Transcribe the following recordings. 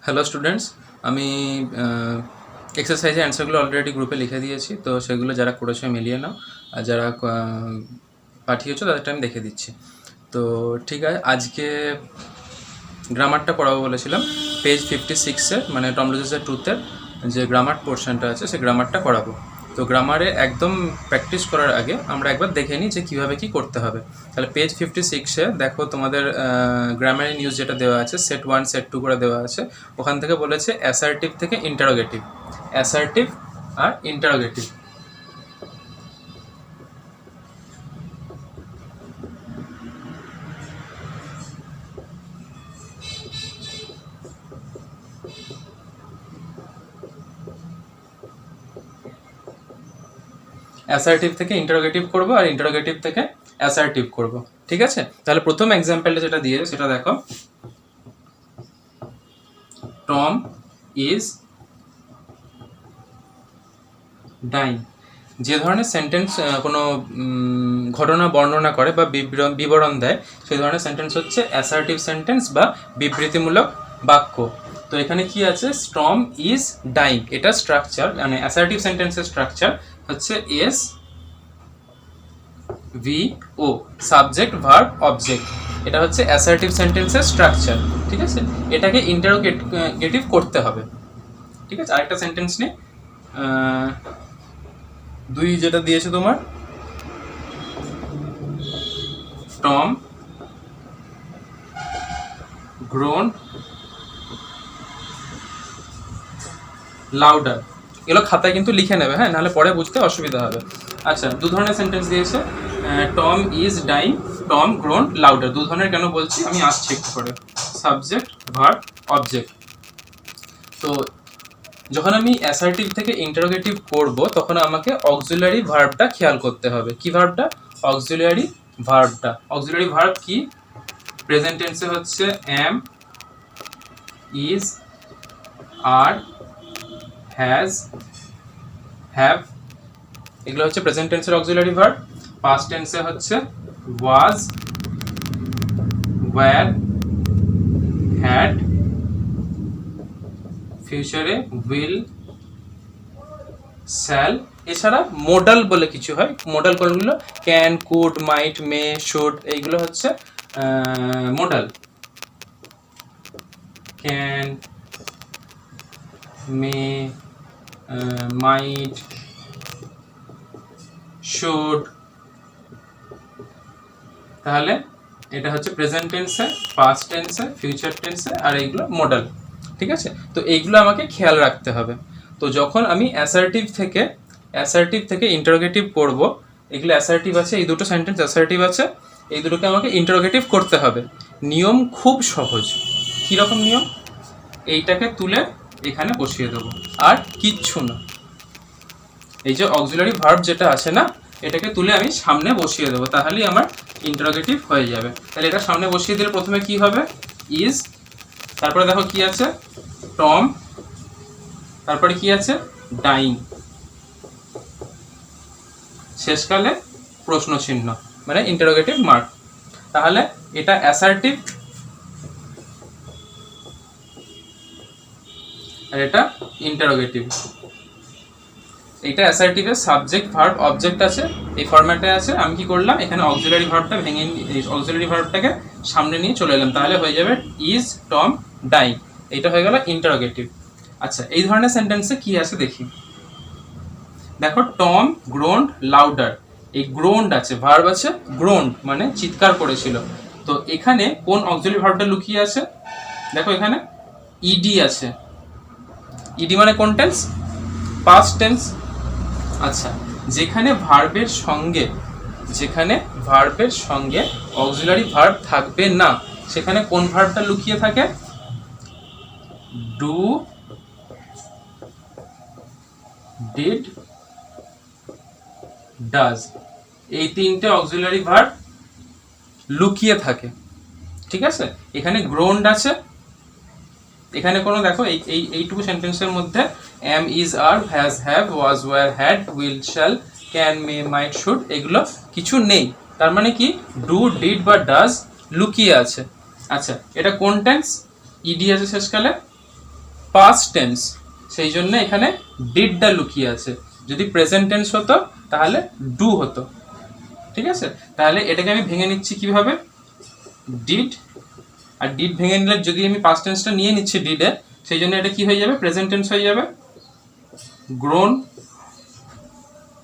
Hello students, আমি এক্সারসাইজের অ্যান্সারগুলো already গ্রুপে লিখে দিয়েছি, তো সেগুলো যারা করেছো মিলিয়ে নাও, আর যারা পাঠিয়েছো তাদেরটা আমি দেখে দিচ্ছি। তো ঠিক আছে, আজকে গ্রামারটা পড়াবো বলেছিলাম। পেজ 56-এর মানে টম লুজিসের ট্রুথের যে গ্রামার পোর্শনটা আছে সেই গ্রামারটা করাবো। তো গ্রামারে একদম প্র্যাকটিস করার আগে আমরা একবার দেখে নিই যে কীভাবে কী করতে হবে। তাহলে পেজ 56-এ দেখো, তোমাদের গ্রামারি নিউজ যেটা দেওয়া আছে, সেট 1 সেট 2 করে দেওয়া আছে। ওখান থেকে বলেছে অ্যাসার্টিভ থেকে ইন্টারোগেটিভ, অ্যাসার্টিভ আর ইন্টারোগেটিভ। অ্যাসার্টিভ থেকে ইন্টারোগেটিভ করব আর ইন্টারোগেটিভ থেকে অ্যাসার্টিভ করব, ঠিক আছে? তাহলে প্রথম এক্সাম্পলটা যেটা দিয়েছে সেটা দেখো, টম ইজ ডাইং। যে ধরনের সেন্টেন্স কোনো ঘটনা বর্ণনা করে বা বিবরণ দেয়, সেই ধরনের সেন্টেন্স হচ্ছে অ্যাসার্টিভ সেন্টেন্স বা বিবৃতিমূলক বাক্য। তো এখানে কি আছে, টম ইজ ডাইং, এটা স্ট্রাকচার, মানে অ্যাসার্টিভ সেন্টেন্সের স্ট্রাকচার হচ্ছে এস ভি ও, সাবজেক্ট ভার্ব অবজেক্ট। এটা হচ্ছে অ্যাসার্টিভ সেন্টেন্সের স্ট্রাকচার, ঠিক আছে? এটাকে ইন্টারোগেটিভ করতে হবে, ঠিক আছে? আরেকটা সেন্টেন্স নেই, 2 যেটা দিয়েছে তোমার, টম গ্রোন লাউডার। এগুলো খাতায় কিন্তু লিখে নেবে, হ্যাঁ, নাহলে পরে বুঝতে অসুবিধা হবে। আচ্ছা, 2 ধরনের সেন্টেন্স দিয়েছে, Tom is dyeing, Tom grown louder. 2 ধরনের কেন বলছি আমি আসছি একটু পরে। Subject verb object. তো যখন আমি অ্যাসার্টিভ থেকে ইন্টারোগেটিভ করব, তখন আমাকে অক্সিলারি ভার্বটা খেয়াল করতে হবে। কি ভার্বটা? অক্সিলারি ভার্বটা। অক্সিলারি ভার্ব কি? প্রেজেন্ট টেন্সে হচ্ছে am, is, are, has, have, এগুলো হচ্ছে প্রেজেন্ট টেন্সের অক্সিলারি ভার্ব। পাস্ট টেন্সে হচ্ছে ওয়াজ, ওয়্যার, হ্যাড, ফিউচারে উইল, শ্যাল। এছাড়া মোডাল বলে কিছু হয়, মোডাল কোনগুলো? Can, could, might, may, should, এইগুলো হচ্ছে modal. Can, may, might, should. তাহলে এটা হচ্ছে প্রেজেন্ট টেন্সে, পাস্ট টেন্সে, ফিউচার টেন্সে, আর এইগুলো মোডাল, ঠিক আছে? তো এইগুলো আমাকে খেয়াল রাখতে হবে। তো যখন আমি অ্যাসার্টিভ থেকে ইন্টারোগেটিভ করব, এগুলো অ্যাসার্টিভ আছে, এই দুটো সেন্টেন্স অ্যাসার্টিভ আছে, এই দুটোকে আমাকে ইন্টারোগেটিভ করতে হবে। নিয়ম খুব সহজ। কীরকম নিয়ম? এইটাকে তুলে এখানে বসিয়ে দেবো, আর কিচ্ছু না। এই যে অক্সিলারি ভার্ব যেটা আছে না, এটাকে তুলে আমি সামনে বসিয়ে দেবো, তাহলেই আমার ইন্টারোগেটিভ হয়ে যাবে। তাহলে এটা সামনে বসিয়ে দিলে প্রথমে কি হবে? ইজ, তারপরে দেখো কি আছে, টম, তারপরে কি আছে, ডাইং, শেষকালে প্রশ্ন চিহ্ন, মানে ইন্টারোগেটিভ মার্ক। তাহলে এটা অ্যাসার্টিভ আর এটা ইন্টারোগেটিভ। এটা অ্যাসার্টিভের সাবজেক্ট ভার্ব অবজেক্ট আছে, এই ফরম্যাটে আছে। আমি কি করলাম, এখানে অক্সিলারি ভার্বটা ভেঙে, অক্সিলারি ভার্বটাকে সামনে নিয়ে চলে এলাম, তাহলে হয়ে যাবে ইজ, টম, ডাইং। এইটা হয়ে গেল ইন্টারোগেটিভ। আচ্ছা, এই ধরনের সেন্টেন্সে কি আছে দেখি। দেখো, টম গ্রোন্ড লাউডার। এই গ্রোন্ড আছে, ভার্ব আছে গ্রোন্ড, মানে চিৎকার করেছিল। তো এখানে কোন অক্সিলারি ভার্বটা লুকিয়ে আছে? দেখো, এখানে ইডি আছে। ইডি মানে কোন টেন্স? Past tense. আচ্ছা, যেখানে ভার্বের সঙ্গে অক্সিলারি ভার্ব থাকবে না, সেখানে কোন ভার্বটা লুকিয়ে থাকে? Do, did, does. এই 3টে অক্সিলারি ভার্ব লুকিয়ে থাকে, ঠিক আছে? এখানে গ্রোন্ড আছে, এখানে কোনো, দেখো এইটুকু সেন্টেন্সের মধ্যে am, is, are, has, have, was, were, had, will, shall, can, may, might, should, এগুলো কিছু নেই। তার মানে কি? ডু, ডিড বা ডাজ লুকিয়ে আছে। আচ্ছা, এটা কোন টেন্স? ইডি আছে শেষকালে, পাস্ট টেন্স, সেই জন্য এখানে ডিডটা লুকিয়ে আছে। যদি প্রেজেন্ট টেন্স হতো তাহলে ডু হতো, ঠিক আছে? তাহলে এটাকে আমি ভেঙে নিচ্ছি কিভাবে, ডিড, আর ডিড ভেঙে নিলে যদি আমি পাস্ট টেন্সটা নিয়ে নিচ্ছি ডিডে, সেই জন্য এটা কি হয়ে যাবে, প্রেজেন্ট টেন্স হয়ে যাবে, গ্রোন,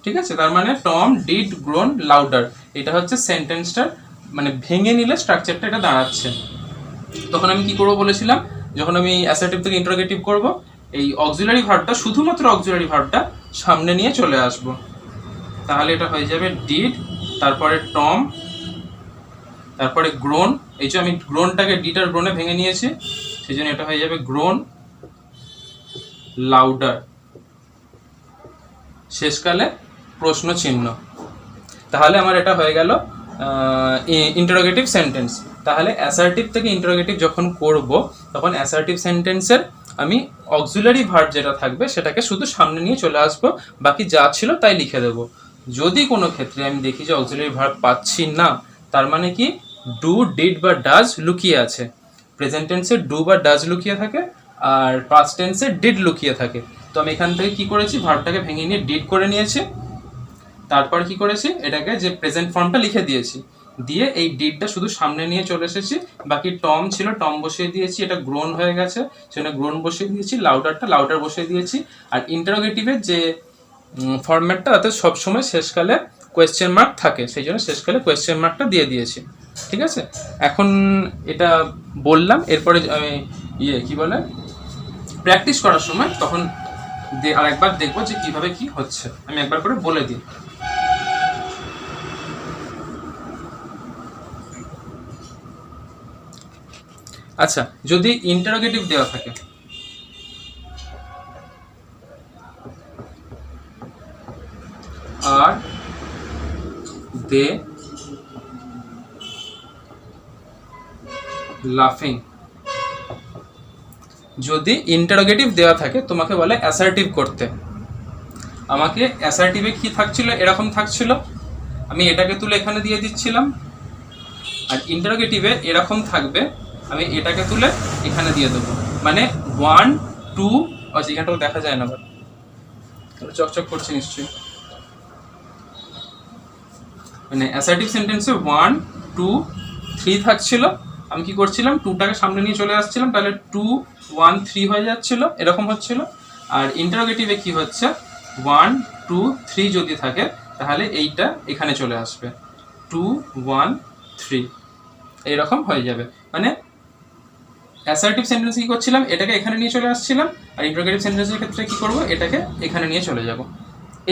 ঠিক আছে? তার মানে টম ডিড গ্রোন লাউডার, এটা হচ্ছে সেন্টেন্সটার মানে ভেঙে নিলে স্ট্রাকচারটা এটা দাঁড়াচ্ছে। তখন আমি কি করবো বলেছিলাম, যখন আমি অ্যাসার্টিভ থেকে ইন্টারোগেটিভ করব, এই অক্সিলারি ভার্বটা, শুধুমাত্র অক্সিলারি ভার্বটা সামনে নিয়ে চলে আসব, তাহলে এটা হয়ে যাবে ডিড, তারপরে টম, তারপরে গ্রোন, এই যে আমি গ্রোনটাকে ডিড আর গ্রোনে ভেঙে নিয়েছি, সেই জন্য এটা হয়ে যাবে গ্রোন লাউডার, শেষকালে প্রশ্ন চিহ্ন। তাহলে আমার এটা হয়ে গেল ইন্টারোগেটিভ সেন্টেন্স। তাহলে অ্যাসার্টিভ থেকে ইন্টারোগেটিভ যখন করব, তখন অ্যাসার্টিভ সেন্টেন্সের আমি অক্সিলারি ভার্ব যেটা থাকবে সেটাকে শুধু সামনে নিয়ে চলে আসবো, বাকি যা ছিল তাই লিখে দেব। যদি কোনো ক্ষেত্রে আমি দেখি যে অক্সিলারি ভার্ব পাচ্ছি না, তার মানে কি ডু, ডিড বা ডাজ লুকিয়ে আছে। প্রেজেন্ট টেন্সে ডু বা ডাজ লুকিয়ে থাকে, আর পাস্ট টেন্সে ডিড লুকিয়ে থাকে। তো আমি এখান থেকে কি করেছি, ভার্বটাকে ভেঙে নিয়ে ডিড করে নিয়েছি, তারপর কি করেছি, এটাকে যে প্রেজেন্ট ফর্মটা লিখে দিয়েছি, দিয়ে এই ডিডটা শুধু সামনে নিয়ে চলে এসেছি, বাকি টম ছিল টম বসিয়ে দিয়েছি, এটা গ্রোন হয়ে গেছে সেখানে গ্রোন বসিয়ে দিয়েছি, লাউডারটা লাউডার বসিয়ে দিয়েছি। আর ইন্টারোগেটিভের যে ফরম্যাটটা, তাতে সবসময় শেষকালে কোয়েশ্চেন মার্ক থাকে, সেই জন্য শেষকালে কোয়েশ্চেন মার্কটা দিয়ে দিয়েছি, ঠিক আছে? এখন এটা বললাম, এরপরে আমি কি বলে প্র্যাকটিস করার সময় তখন আরেকবার দেখবো যে কিভাবে কি হচ্ছে। আমি একবার করে বলে দিই। আচ্ছা, যদি ইন্টারোগেটিভ দেওয়া থাকে, আর দে লাফিং, যদি ইন্টারোগেটিভ দেওয়া থাকে, তোমাকে বলে অ্যাসার্টিভ করতে। আমাকে অ্যাসার্টিভে কি থাকছিল, এরকম থাকছিল, আমি এটাকে তুলে এখানে দিয়ে দিচ্ছিলাম, আর ইন্টারোগেটিভে এরকম থাকবে, আমি এটাকে তুলে এখানে দিয়ে দেবো, মানে 1 2, এখানটাও দেখা যায় না, চকচক করছে নিশ্চয়ই। মানে অ্যাসার্টিভ সেন্টেন্সে 1 2 3 থাকছিল, আমি কি করছিলাম, 2টাকে সামনে নিয়ে চলে আসছিলাম, তাহলে 2 1 3 হয়ে যাচ্ছিল, এরকম হচ্ছিল। আর ইন্টারোগেটিভে কি হচ্ছে, 1 2 3 যদি থাকে, তাহলে এইটা এখানে চলে আসবে, 2 1 3, এইরকম হয়ে যাবে। মানে অ্যাসার্টিভ সেন্টেন্স কি করছিলাম, এটাকে এখানে নিয়ে চলে আসছিলাম, আর ইন্টারোগেটিভ সেন্টেন্সের ক্ষেত্রে কি করব, এটাকে এখানে নিয়ে চলে যাব,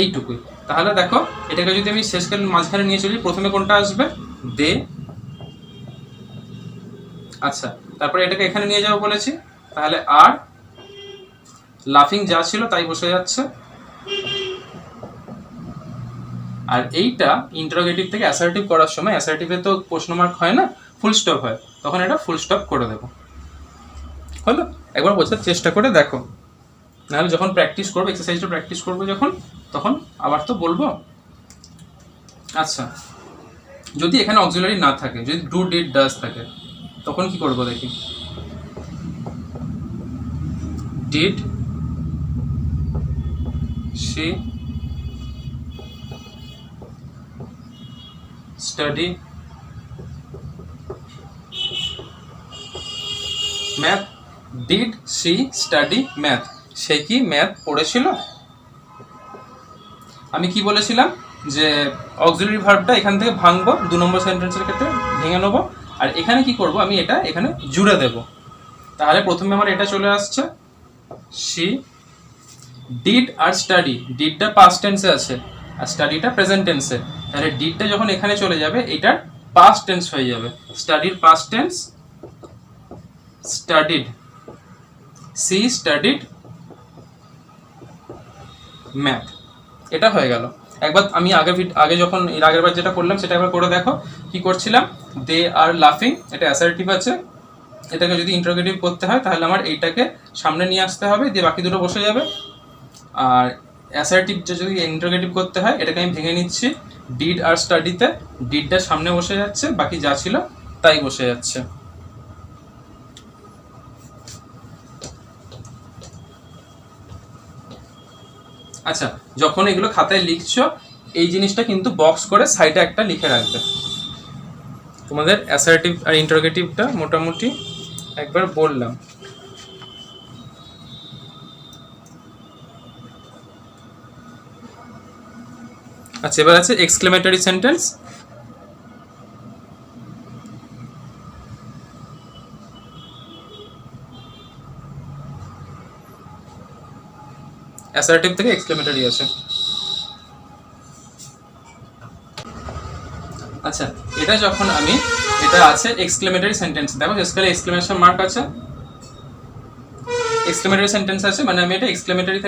এইটুকুই। তাহলে দেখো, এটাকে যদি আমি শেষকালে মাঝখানে নিয়ে চলি, প্রথমে কোনটা আসবে, দে, আচ্ছা, তারপরে এটাকে এখানে নিয়ে যাবো বলেছি, তাহলে আর লাফিং যা ছিল তাই বসে যাচ্ছে, আর এইটা ইন্টারোগেটিভ থেকে অ্যাসার্টিভ করার সময়, অ্যাসার্টিভে তো প্রশ্ন মার্ক হয় না, ফুল স্টপ হয়, তখন এটা ফুল স্টপ করে দেবো। হলো? একবার বোঝার চেষ্টা করে দেখো, নাহলে যখন প্র্যাকটিস করবো, এক্সারসাইজটা প্র্যাকটিস করবো যখন, তখন আবার তো বলবো। আচ্ছা, যদি এখানে অক্সিলারি না থাকে, যদি ডু ডিড ডাজ থাকে, তখন কি করবো দেখি, did she study math, did she study math, সে কি ম্যাথ পড়েছিল? আমি কি বলেছিলাম যে অক্সিলারি ভার্বটা এখান থেকে ভাঙবো, 2 নম্বর সেন্টেন্সের ক্ষেত্রে ভেঙে নেবো, আর এখানে কি করব, আমি এটা এখানে জুড়ে দেব। তাহলে প্রথমে আমার এটা চলে আসছে, she ডিড আর স্টাডি, ডিডটা পাস্ট টেন্সে আছে আর স্টাডিটা প্রেজেন্ট টেন্সে, তাহলে ডিডটা যখন এখানে চলে যাবে, এটার পাস্ট টেন্স হয়ে যাবে, স্টাডির past tense studied, she studied math, এটা হয়ে গেল। একবার আমি আগে যখন এর আগের বার যেটা করলাম সেটা একবার করে দেখো, কি করছিলাম, দে আর লাফিং, এটা অ্যাসার্টিভ আছে, এটাকে যদি ইন্টারোগেটিভ করতে হয় তাহলে আমার এইটাকে সামনে নিয়ে আসতে হবে, দিয়ে বাকি দুটো বসে যাবে। আর অ্যাসার্টিভ যদি ইন্টারোগেটিভ করতে হয়, এটাকে আমি ভেঙে নিচ্ছি, ডিড আর স্টাডিতে ডিডটা সামনে বসে যাচ্ছে, বাকি যা ছিল তাই বসে যাচ্ছে। আচ্ছা, যখন এগুলো খাতায় লিখছো এই জিনিসটা কিন্তু বক্স করে সাইডে একটা লিখে রাখবে। তোমাদের অ্যাসার্টিভ আর ইন্টারোগেটিভটা মোটামুটি একবার বললাম। আচ্ছা, এবার আছে এক্সক্লেমেটরি সেন্টেন্স। অ্যাসার্টিভ থেকে এক্সক্লেমেটরি আছে। আচ্ছা, এটা যখন আমি, এটা আছে এক্সক্লেমেটরি সেন্টেন্স, দেখো স্কেলে এক্সক্লেমেশন মার্ক আছে, এক্সক্লেমেটরি সেন্টেন্স আছে, মানে আমি এটা এক্সক্লেমেটরি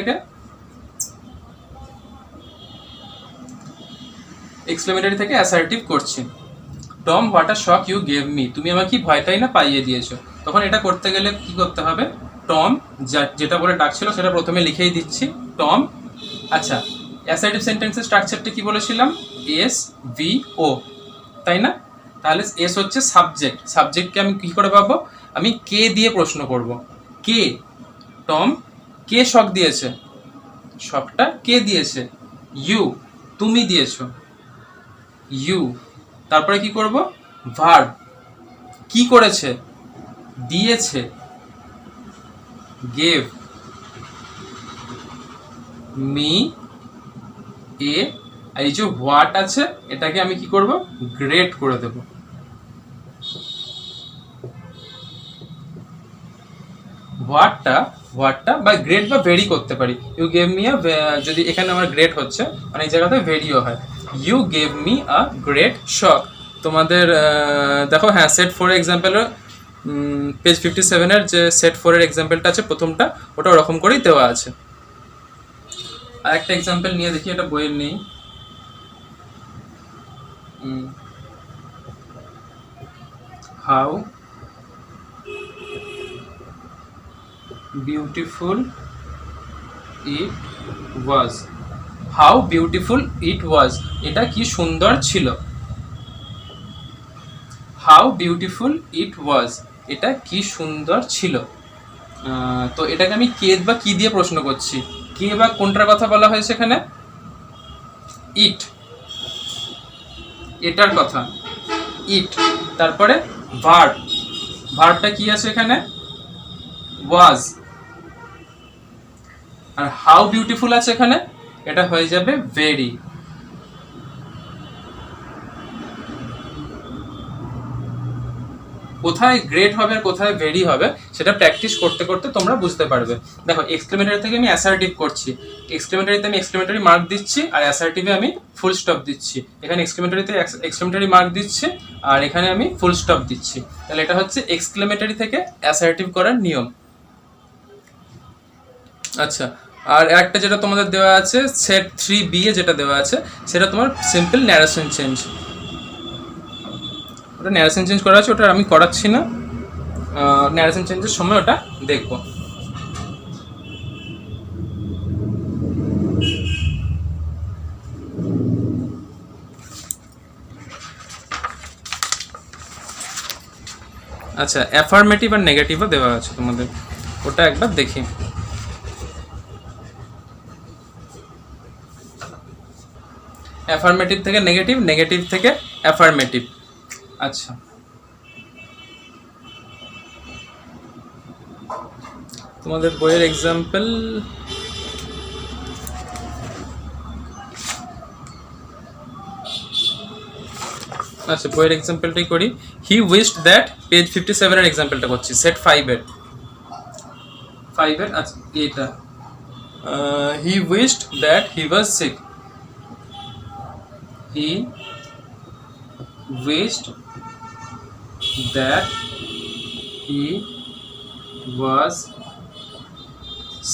থেকে অ্যাসার্টিভ করছি। Tom, what a shock you gave me, তুমি আমাকে কি ভয়টাই না পাইয়ে দিয়েছো। তখন এটা করতে গেলে কি করতে হবে, টম যেটা বলে ডাকছিল সেটা প্রথমে লিখেই দিচ্ছি, টম। আচ্ছা, অ্যাসার্টিভ সেন্টেন্সের স্ট্রাকচারটা কি বলেছিলাম, এস ভি ও, তাই না? তাহলে এস হচ্ছে সাবজেক্ট, সাবজেক্টকে আমি কি করে পাবো, আমি কে দিয়ে প্রশ্ন করব। কে, টম কে শক দিয়েছে, শকটা কে দিয়েছে, ইউ তুমি দিয়েছো, ইউ। তারপরে কি করব, ভার্ব কি করেছে, দিয়েছে, গেভ মি এ, আর এই যে হোয়াট আছে এটাকে আমি কি করব, গ্রেড করে দেব। হোয়াটটা বা গ্রেড বা ভেরি করতে পারি। ইউ গেভ মি আ, যদি এখানে আমার গ্রেড হচ্ছে মানে এই জায়গাতে ভেরিও হয়, you gave me a great shock. তোমাদের দেখো, হ্যাঁ, সেট 4 এক্সাম্পলের পেজ 57-এর যে সেট 4-এর এক্সাম্পলটা আছে প্রথমটা, ওটা ওরকম করেই দেওয়া আছে। আর একটা এক্সাম্পল নিয়ে দেখি, এটা বইয়ের নেই। How beautiful it was, how beautiful it was, এটা কি সুন্দর ছিল। হাউ বিউটিফুল ইট ওয়াজ, এটা কি সুন্দর ছিল। তো এটাকে আমি কে বা কি দিয়ে প্রশ্ন করছি, কে বা কোনটার কথা বলা হয়েছে এখানে, ইট, এটার কথা, ইট। তারপরে ভার্ব, ভার্বটা কি আছে এখানে, ওয়াজ। আর হাউ বিউটিফুল আছে এখানে, এটা হয়ে যাবে ভেরি। কোথায় গ্রেট হবে আর কোথায় ভেরি হবে সেটা প্র্যাকটিস করতে করতে তোমরা বুঝতে পারবে। দেখো, এক্সক্লেমেটরি থেকে আমি অ্যাসার্টিভ করছি, এক্সক্লেমেটরিতে আমি এক্সক্লেমেটরি মার্ক দিচ্ছি, আর অ্যাসার্টিভে আমি ফুল স্টপ দিচ্ছি। এখানে এক্সক্লেমেটরিতে এক্সক্লেমেটরি মার্ক দিচ্ছি, আর এখানে আমি ফুল স্টপ দিচ্ছি। তাহলে এটা হচ্ছে এক্সক্লেমেটরি থেকে অ্যাসার্টিভ করার নিয়ম। আচ্ছা, আর একটা যেটা তোমাদের দেওয়া আছে সেট 3B এ যেটা দেওয়া আছে সেটা তোমার সিম্পল ন্যারেশন চেঞ্জ, ওটা ন্যারেশন চেঞ্জ করা আছে, ওটা আমি করাচ্ছি না, ন্যারেশন চেঞ্জের সময় ওটা দেখবো। আচ্ছা, অ্যাফার্মেটিভ আর নেগেটিভও দেওয়া আছে তোমাদের, ওটা একবার দেখি। অ্যাফার্মেটিভ থেকে নেগেটিভ, নেগেটিভ থেকে অ্যাফার্মেটিভ। আচ্ছা, তোমাদের বইয়ের এক্সাম্পল, আচ্ছা বইয়ের এক্সাম্পলটাই করি। হি উইশড দ্যাট, পেজ 57-এর এক্সাম্পলটা করছি, সেট 5-এর। আচ্ছা এটা, he wished that he was sick, he wished that he was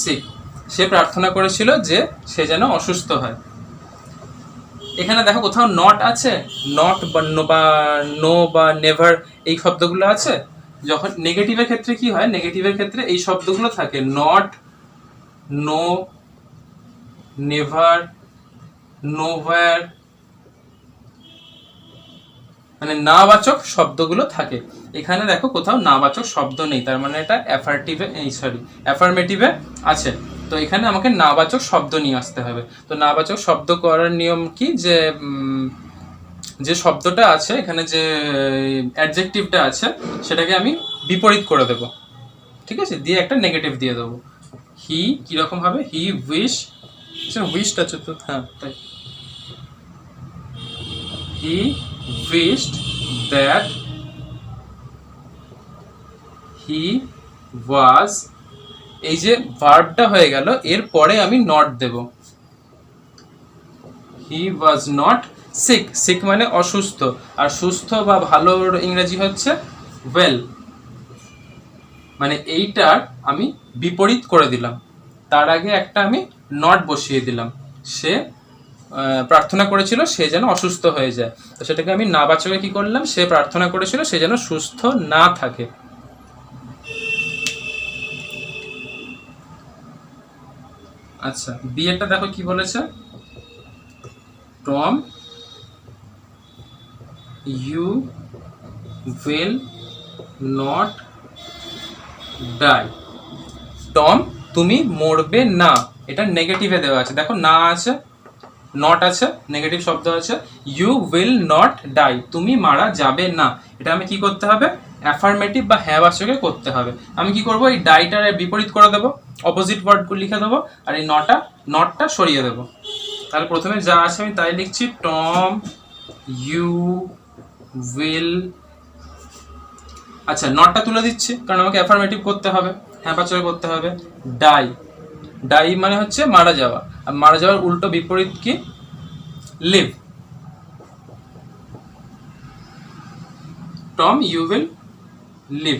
sick, সে প্রার্থনা করেছিল যে সে যেন অসুস্থ হয়। এখানে দেখো কোথাও নট আছে, নট বা নো বা নেভার এই শব্দগুলো আছে। যখন নেগেটিভের ক্ষেত্রে কি হয়, নেগেটিভের ক্ষেত্রে এই শব্দগুলো থাকে, নট, নো, নেভার, নোওয়্যার, মানে নাবাচক শব্দগুলো থাকে। এখানে দেখো কোথাও নাবাচক শব্দ নেই, তার মানে এটা অ্যাফার্মেটিভে আছে। তো এখানে আমাকে নাবাচক শব্দ নিয়ে আসতে হবে। তো নাবাচক শব্দ করার নিয়ম কি, যে যে শব্দটা আছে এখানে, যে অ্যাডজেক্টিভটা আছে সেটাকে আমি বিপরীত করে দেব, ঠিক আছে, দিয়ে একটা নেগেটিভ দিয়ে দেবো। হি কিরকম হবে, হি উইশ, উইশটা আছে তো, হ্যাঁ তাই, হি উইশড দ্যাট হি ওয়াজ, এই যে ভার্বটা হয়ে গেল, এরপরে আমি নট দেব। He was not sick, sick মানে অসুস্থ, আর সুস্থ বা ভালোর ইংরেজি হচ্ছে ওয়েল, মানে এইটার আমি বিপরীত করে দিলাম। তার আগে একটা আমি নট বসিয়ে দিলাম, সে প্রার্থনা করেছিল সে যেন অসুস্থ হয়ে যায়, তো সেটাকে আমি নাবাচকে কি করলাম, সে প্রার্থনা করেছিল সে যেন সুস্থ না থাকে। আচ্ছা, বি এরটা দেখো কি বলেছে, Tom you will not die, Tom তুমি মরবে না, এটা নেগেটিভে দেওয়া আছে, দেখো না আছে, নট আছে, নেগেটিভ শব্দ আছে, ইউ উইল নট ডাই, তুমি মারা যাবে না, এটা আমি কি করতে হবে, অ্যাফার্মেটিভ বা হ্যাঁ বাচকে করতে হবে। আমি কি করব, এই ডাইটার বিপরীত করে দেবো, অপোজিট ওয়ার্ডগুলো লিখে দেবো, আর এই নটটা সরিয়ে দেবো। তাহলে প্রথমে যা আছে আমি তাই লিখছি, টম ইউ উইল, আচ্ছা নটটা তুলে দিচ্ছি কারণ আমাকে অ্যাফার্মেটিভ করতে হবে, হ্যাঁ বাচকে করতে হবে। ডাই, ডাই মানে হচ্ছে মারা যাওয়া, আর মারা যাওয়ার উল্টো বিপরীত কি, live. Tom you will live,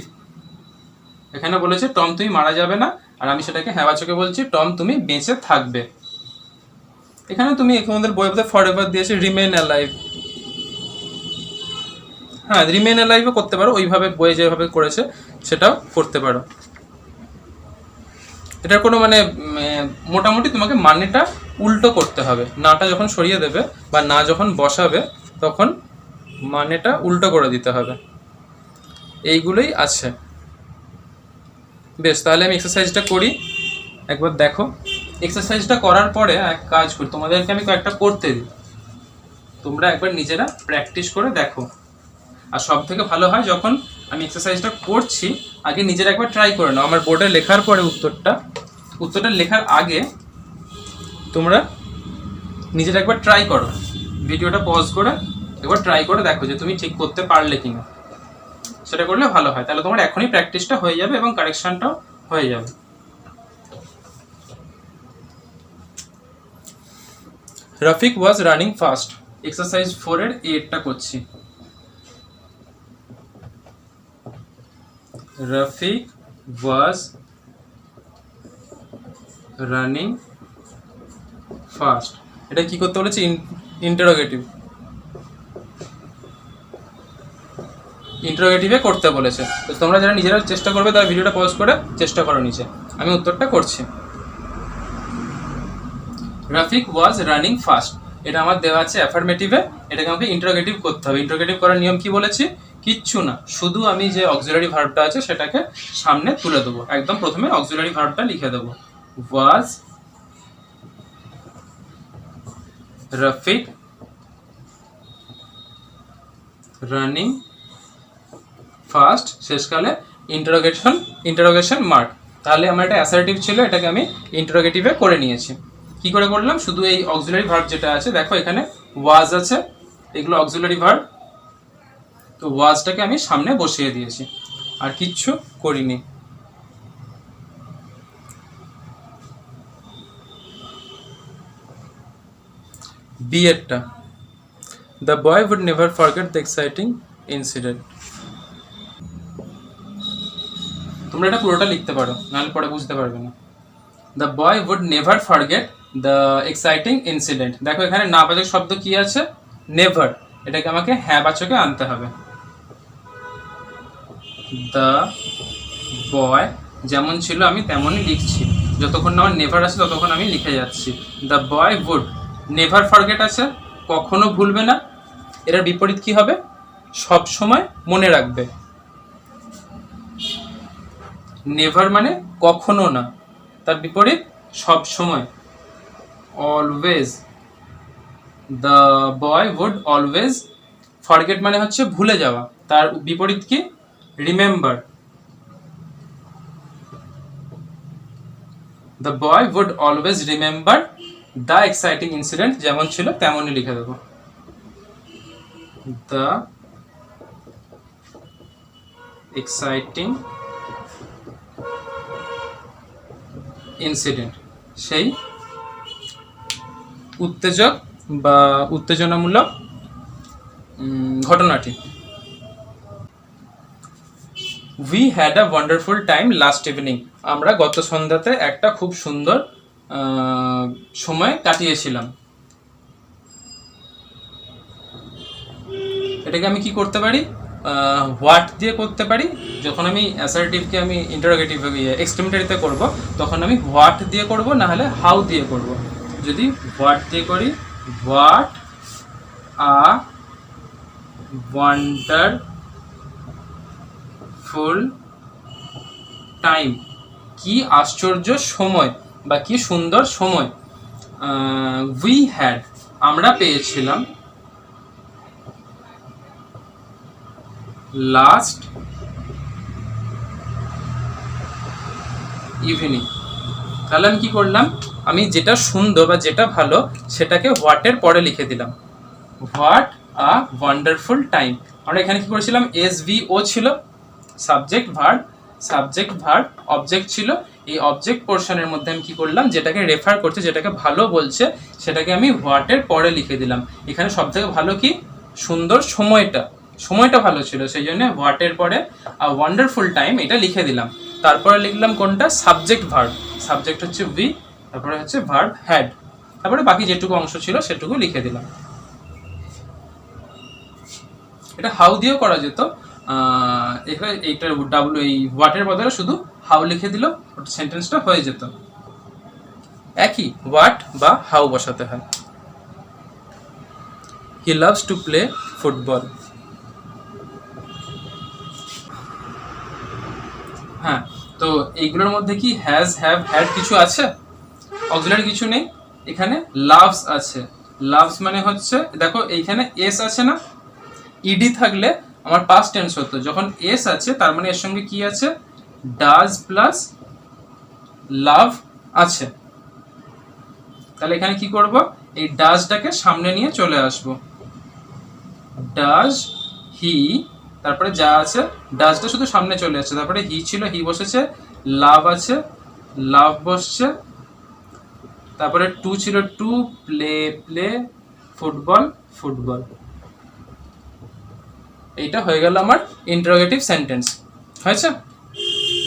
এখানে বলেছে টম তুমি মারা যাবে না, আর আমি সেটাকে হ্যাঁ বাচকে বলছি, টম তুমি বেঁচে থাকবে। এখানে তুমি তোমাদের বইতে ফর এভার দিয়েছে রিমেন অ্যালাইভ, হ্যাঁ রিমেন অ্যালাইভও করতে পারো, ওইভাবে বইয়ে যেভাবে করেছে সেটাও করতে পারো। এটার কোনো মানে মোটামুটি তোমাকে মানেটা উল্টো করতে হবে, নাটা যখন সরিয়ে দেবে বা না যখন বসাবে তখন মানেটা উল্টো করে দিতে হবে, এইগুলোই আছে। বেশ, তাহলে আমি এক্সারসাইজটা করি, একবার দেখো। এক্সারসাইজটা করার পরে এক কাজ করি, তোমাদেরকে আমি কয়েকটা করতে দিই, তোমরা একবার নিজেরা প্র্যাকটিস করে দেখো। আর সব থেকে ভালো হয় যখন আমি এক্সারসাইজটা করছি আগে নিজেরা একবার ট্রাই করে নাও, আমার বোর্ডে লেখার পরে উত্তরটা লেখার আগে তোমরা নিজেরা একবার ট্রাই করো, ভিডিওটা পজ করে একবার ট্রাই করে দেখো যে তুমি ঠিক করতে পারলে কিনা, সেটা করলে ভালো হয়, তাহলে তোমার এখনই প্র্যাকটিসটা হয়ে যাবে এবং কারেকশনটাও হয়ে যাবে। Rafiq was running fast, exercise 4 এর 8টা করছি। রফিক ওয়াজ রানিং ফাস্ট, এটা কি করতে বলেছে, ইন্টারোগেটিভ, ইন্টারোগেটিভে করতে বলেছে। তো তোমরা যারা নিজেরা চেষ্টা করবে তারা ভিডিওটা পজ করে চেষ্টা করো নিচে, আমি উত্তরটা করছি। রফিক ওয়াজ রানিং ফাস্ট, এটা আমার দেওয়া আছে অ্যাফার্মেটিভে, এটাকে আমাকে ইন্টারোগেটিভ করতে হবে। ইন্টারোগেটিভ করার নিয়ম কি বলেছি, কিচ্ছু না, শুধু আমি যে অক্সিলারি ভার্বটা আছে সেটাকে সামনে তুলে দেবো, একদম প্রথমে অক্সিলারি ভার্বটা লিখে দেবো, ওয়াজ রফিক রানিং ফার্স্ট, শেষকালে ইন্টারোগেশন মার্ক। তাহলে আমার একটা অ্যাসার্টিভ ছিল, এটাকে আমি ইন্টারোগেটিভে করে নিয়েছি। কি করে করলাম, শুধু এই অক্সিলারি ভার্ব যেটা আছে, দেখো এখানে ওয়াজ আছে, এগুলো অক্সিলারি ভার্ব, তো ওয়াজটাকে আমি সামনে বসিয়ে দিয়েছি, আর কিচ্ছু করিনি। বি এরটা, the boy would never forget the exciting incident, তোমরা এটা পুরোটা লিখতে পারো, নাহলে পরে বুঝতে পারবে না। The boy would never forget the exciting incident, দেখো এখানে নাবাচক শব্দ কি আছে, নেভার, এটাকে আমাকে হ্যাঁ বাচকে আনতে হবে। দ্য বয় যেমন ছিল আমি তেমনই লিখছি, যতক্ষণ না আমার নেভার আছে ততক্ষণ আমি লিখে যাচ্ছি। The boy would, never forget আছে, কখনো ভুলবে না, এটার বিপরীত কি হবে, সব সময় মনে রাখবে। নেভার মানে কখনো না, তার বিপরীত সব সময়, always, the boy would always, forget মানে হচ্ছে ভুলে যাওয়া, তার বিপরীত কি, remember, the boy would always remember the exciting incident, যেমন ছিল তেমনই লিখে দেবো, দ্য এক্সাইটিং ইনসিডেন্ট, সেই উত্তেজক বা উত্তেজনামূলক ঘটনাটি। We had a wonderful time last evening, আমরা গত সন্ধ্যাতে একটা খুব সুন্দর সময় কাটিয়েছিলাম। এটাকে আমি কি করতে পারি, হোয়াট দিয়ে করতে পারি। যখন আমি অ্যাসার্টিভকে আমি ইন্টারোগেটিভ এক্সক্লেমেটরিতে করব তখন আমি হোয়াট দিয়ে করব, না হলে হাউ দিয়ে করব। যদি হোয়াট দিয়ে করি, হোয়াট আ ওয়ান্ডারফুল টাইম, কি আশ্চর্য সময় বা কি সুন্দর সময়। উই হ্যাড, আমরা পেয়েছিলাম, লাস্ট ইভিনিং। তাহলে আমি কি করলাম, আমি যেটা সুন্দর বা যেটা ভালো সেটাকে হোয়াটের পরে লিখে দিলাম, হোয়াট আ ওয়ান্ডারফুল টাইম। আমরা এখানে কি করেছিলাম, SVO ছিল, subject verb, subject verb object ছিল। এই অবজেক্ট পোর্শনের মধ্যে আমি কি করলাম, যেটাকে রেফার করছে, যেটাকে ভালো বলছে, সেটাকে আমি হোয়াটের পরে লিখে দিলাম। এখানে সব থেকে ভালো কি, সুন্দর সময়টা, সময়টা ভালো ছিল, সেই জন্য হোয়াটের পরে ওয়ান্ডারফুল টাইম এটা লিখে দিলাম। তারপরে লিখলাম কোনটা, সাবজেক্ট ভার্ব, সাবজেক্ট হচ্ছে উই, তারপরে হচ্ছে ভার্ব হ্যাড, তারপরে বাকি যেটুকু অংশ ছিল সেটুকু লিখে দিলাম। এটা হাউ দিয়েও করা যেত, এখানে এইটার ডাব্লিউ, এই হোয়াটের বদলে শুধু হাউ লিখে দিল, সেন্টেন্সটা হয়ে যেত। একই হোয়াট বা হাউ বসাতে হয়। He loves to play football. হ্যাঁ, তো এইগুলোর মধ্যে কি হ্যাজ, হ্যাভ, হ্যাড কিছু আছে, অক্সিলারি কিছু নেই। এখানে লাভস আছে, লাভস মানে হচ্ছে, দেখো এইখানে এস আছে না, ইডি থাকলে আমার পাস্ট টেন্স হতো, যখন এস আছে তার মানে এর সঙ্গে কি আছে, ডাজ প্লাস লাভ আছে। তাহলে এখানে কি করব, এই ডাজটাকে সামনে নিয়ে চলে আসব, ডাজ হি, তারপরে যা আছে ডাজটা শুধু সামনে চলে আসছে, তারপরে হি ছিল, হি বসেছে, লাভ আছে, লাভ বসছে, তারপরে টু ছিল, to, play, play, football, football. এইটা হয়ে গেল আমার ইন্টারোগেটিভ সেন্টেন্স। হয়েছে?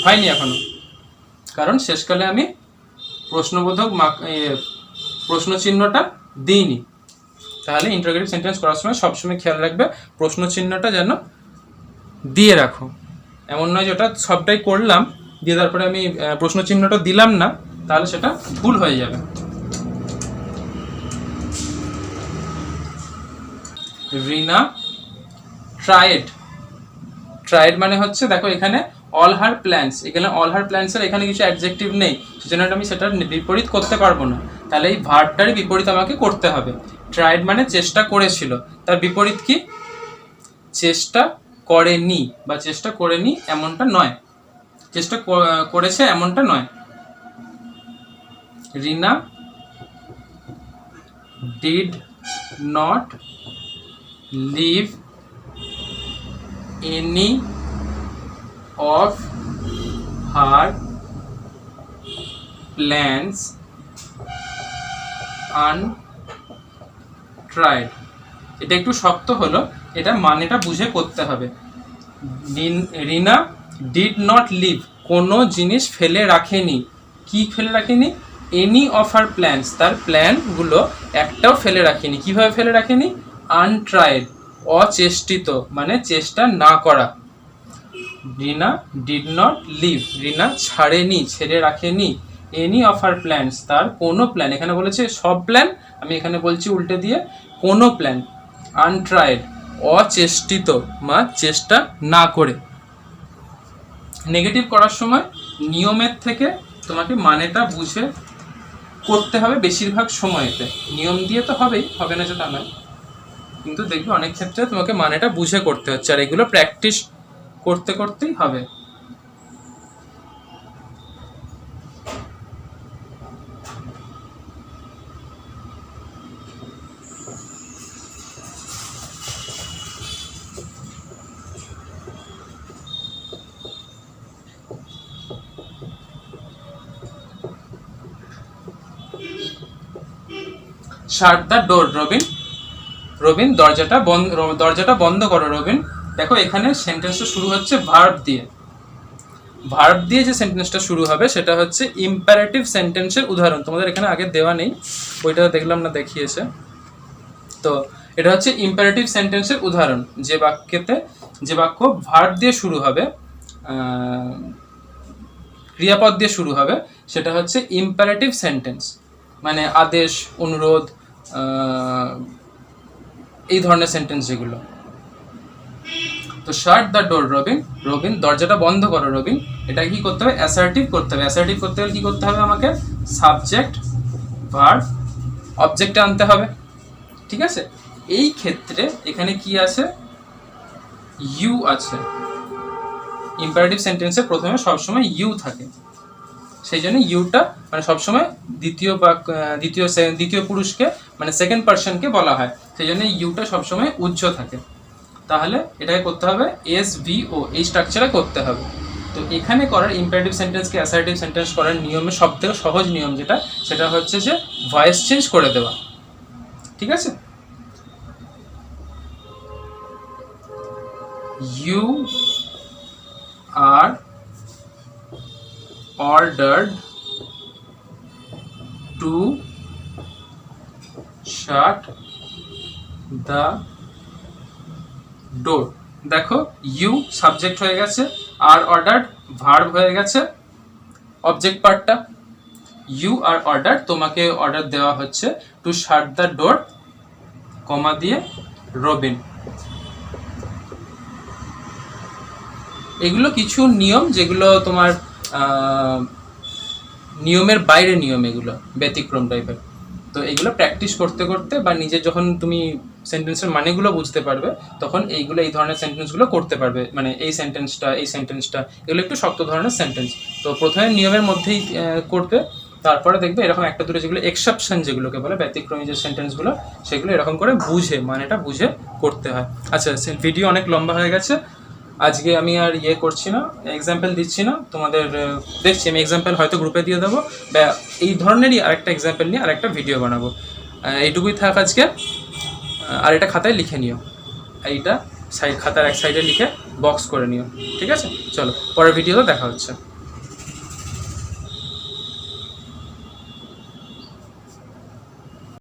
হয়নি এখনো, কারণ শেষকালে আমি প্রশ্নবোধক প্রশ্ন চিহ্নটা দিইনি। তাহলে ইন্টারোগেটিভ সেন্টেন্স করার সময় সবসময় খেয়াল রাখবে প্রশ্ন চিহ্নটা যেন দিয়ে রাখো। এমন নয় যে ওটা সবটাই করলাম দিয়ে তারপরে আমি প্রশ্ন চিহ্নটা দিলাম না, তাহলে সেটা ভুল হয়ে যাবে। রিনা ট্রাইড, ট্রাইড মানে হচ্ছে, দেখো এখানে অল হার প্ল্যান্স, এখানে অল হার প্ল্যান্সের এখানে কিছু অ্যাডজেক্টিভ নেই, সেজন্য আমি সেটার বিপরীত করতে পারবো না। তাহলে এই ভার্বটারই বিপরীত আমাকে করতে হবে। ট্রাইড মানে চেষ্টা করেছিল, তার বিপরীত কি, চেষ্টা করেনি বা চেষ্টা করেনি এমনটা নয়, চেষ্টা করেছে এমনটা নয়। Rina did not leave any of her plans untried। এটা একটু শক্ত হলো, এটা মানেটা বুঝে করতে হবে। রিনা ডিড নট লিভ, কোনো জিনিস ফেলে রাখেনি, কি ফেলে রাখেনি, এনি অফ হার প্ল্যান্স, তার প্ল্যানগুলো একটাও ফেলে রাখেনি। কিভাবে ফেলে রাখেনি, আনট্রাইড, অচেষ্টিত মানে চেষ্টা না করা। রিনা ডিড নট লিভ, রিনা ছাড়েনি, ছেড়ে রাখেনি, এনি অফ হার প্ল্যান্স, তার কোনো প্ল্যান, এখানে বলেছে সব প্ল্যান, আমি এখানে বলছি উল্টে দিয়ে কোনো প্ল্যান, আনট্রাইড অচেষ্টিত বা চেষ্টা না করে। নেগেটিভ করার সময় নিয়মের থেকে তোমাকে মানেটা বুঝে করতে হবে বেশিরভাগ সময়তে। নিয়ম দিয়ে তো হবেই, হবে না যে তা নয়, কিন্তু দেখবে অনেক ক্ষেত্রে তোমাকে মানেটা বুঝে করতে হচ্ছে, আর এগুলো প্র্যাকটিস করতে করতেই হবে। শাট দ্য ডোর রবিন। রবিন দরজাটা বন্ধ করো রবিন। দেখো এখানে সেন্টেন্সটা শুরু হচ্ছে ভার্ব দিয়ে। ভার্ব দিয়ে যে সেন্টেন্সটা শুরু হবে সেটা হচ্ছে ইম্পারেটিভ সেন্টেন্সের উদাহরণ। তোমাদের এখানে আগে দেওয়া নেই, ওইটা দেখলাম না দেখিয়েছে। তো এটা হচ্ছে ইম্পারেটিভ সেন্টেন্সের উদাহরণ। যে বাক্য ভার্ব দিয়ে শুরু হবে, ক্রিয়াপদ দিয়ে শুরু হবে, সেটা হচ্ছে ইম্পারেটিভ সেন্টেন্স। মানে আদেশ, অনুরোধ, এই ধরনের সেন্টেন্স যেগুলো। তো শাট দ্য ডোর রবিন, রবিন দরজাটা বন্ধ করো রবিন, এটা কি করতে হবে? অ্যাসার্টিভ করতে হবে। অ্যাসার্টিভ করতে হলে কি করতে হবে? আমাকে সাবজেক্ট, ভার্ব, অবজেক্টে আনতে হবে। ঠিক আছে, এই ক্ষেত্রে এখানে কি আছে? ইউ আছে। ইম্পারেটিভ সেন্টেন্সে প্রথমে সবসময় ইউ থাকে, সেই জন্য ইউটা মানে সবসময় দ্বিতীয় পুরুষকে মানে সেকেন্ড পার্সনকে বলা হয়, সেই জন্য ইউটা সবসময় উজ্জ্ব থাকে। তাহলে এটাকে করতে হবে SVO, এই স্ট্রাকচারে করতে হবে। তো এখানে করার ইম্পারেটিভ সেন্টেন্সকে অ্যাসার্টিভ সেন্টেন্স করার নিয়মে সবথেকে সহজ নিয়ম যেটা, সেটা হচ্ছে যে ভয়েস চেঞ্জ করে দেওয়া। ঠিক আছে, you are ordered to shut the door। দেখো ইউ সাবজেক্ট হয়ে গেছে, আর অর্ডার্ড ভার্ব হয়ে গেছে, অবজেক্ট পার্টটা। ইউ আর অর্ডার, তোমাকে অর্ডার দেওয়া হচ্ছে টু শাট দ্য ডোর, কমা দিয়ে রবিন। এগুলো কিছু নিয়ম যেগুলো তোমার নিয়মের বাইরে নিয়ম, এগুলো ব্যতিক্রম টাইপের। তো এগুলো প্র্যাকটিস করতে করতে বা নিজে যখন তুমি সেন্টেন্সের মানেগুলো বুঝতে পারবে, তখন এই ধরনের সেন্টেন্সগুলো করতে পারবে। মানে এই সেন্টেন্সটা এগুলো একটু শক্ত ধরনের সেন্টেন্স। তো প্রথমে নিয়মের মধ্যেই করবে, তারপরে দেখবে এরকম একটা দুটো যেগুলো এক্সেপশন, যেগুলোকে বলে ব্যতিক্রমী যে সেন্টেন্সগুলো, সেগুলো এরকম করে মানেটা বুঝে করতে হয়। আচ্ছা, ভিডিও অনেক লম্বা হয়ে গেছে, আজকে আমি আর করছি না, এক্সাম্পল দিচ্ছি না তোমাদের। দেখছি আমি এক্সাম্পল হয়তো গ্রুপে দিয়ে দেবো, বা এই ধরনেরই আরেকটা এক্সাম্পল নিয়ে আরেকটা ভিডিও বানাবো। এইটুকুই থাক আজকে। আর এটা খাতায় লিখে নিও, এইটা খাতার এক সাইডে লিখে বক্স করে নিও। ঠিক আছে, চলো পরের ভিডিওতে দেখা হচ্ছে।